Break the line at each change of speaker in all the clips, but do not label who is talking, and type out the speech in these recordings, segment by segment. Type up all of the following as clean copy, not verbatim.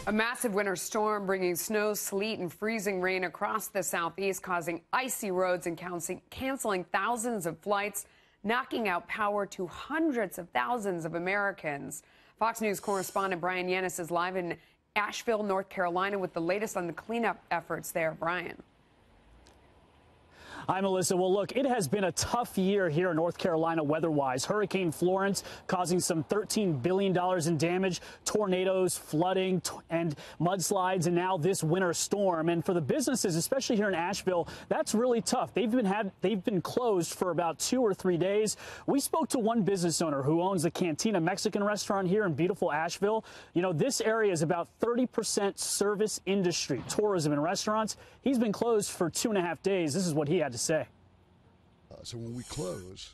A massive winter storm bringing snow, sleet, and freezing rain across the southeast, causing icy roads and canceling thousands of flights, knocking out power to hundreds of thousands of Americans. Fox News correspondent Bryan Llenas is live in Asheville, North Carolina, with the latest on the cleanup efforts there. Bryan.
Hi, Melissa. Well, look, it has been a tough year here in North Carolina weather-wise. Hurricane Florence causing some $13 billion in damage, tornadoes, flooding, and mudslides, and now this winter storm. And for the businesses, especially here in Asheville, that's really tough. They've been closed for about 2 or 3 days. We spoke to one business owner who owns a Cantina Mexican restaurant here in beautiful Asheville. You know, this area is about 30% service industry, tourism and restaurants. He's been closed for 2.5 days. This is what he had to say.
So when we close,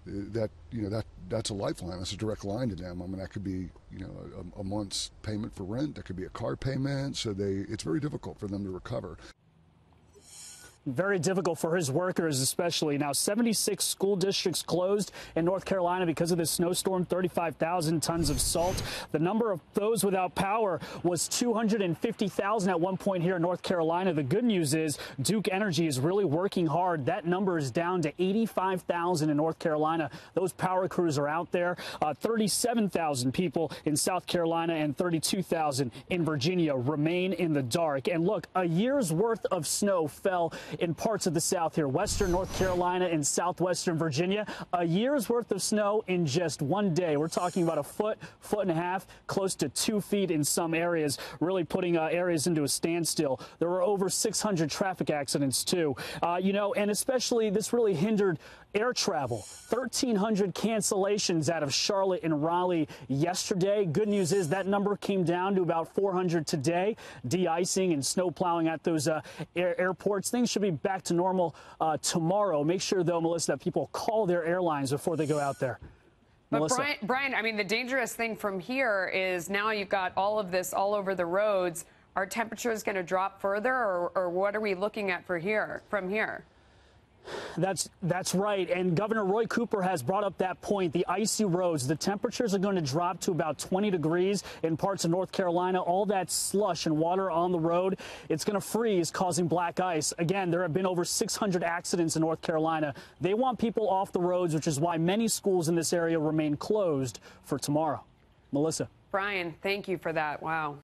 that's a lifeline. That's a direct line to them. I mean, that could be a month's payment for rent. That could be a car payment. So it's very difficult for them to recover.
Very difficult for his workers, especially. Now, 76 school districts closed in North Carolina because of this snowstorm, 35,000 tons of salt. The number of those without power was 250,000 at one point here in North Carolina. The good news is Duke Energy is really working hard. That number is down to 85,000 in North Carolina. Those power crews are out there. 37,000 people in South Carolina and 32,000 in Virginia remain in the dark. And look, a year's worth of snow fell in parts of the South here, western North Carolina and southwestern Virginia. A year's worth of snow in just one day. We're talking about a foot and a half, close to 2 feet in some areas, really putting areas into a standstill. There were over 600 traffic accidents, too. And especially this really hindered air travel. 1,300 cancellations out of Charlotte and Raleigh yesterday. Good news is that number came down to about 400 today. De-icing and snow plowing at those airports. Things should be back to normal tomorrow. Make sure, though, Melissa, that people call their airlines before they go out there.
But Bryan, I mean, the dangerous thing from here is now you've got all of this all over the roads. Are temperatures going to drop further, or what are we looking at from here?
That's right. And Governor Roy Cooper has brought up that point. The icy roads, the temperatures are going to drop to about 20 degrees in parts of North Carolina. All that slush and water on the road, it's going to freeze, causing black ice. Again, there have been over 600 accidents in North Carolina. They want people off the roads, which is why many schools in this area remain closed for tomorrow. Melissa.
Bryan, thank you for that. Wow.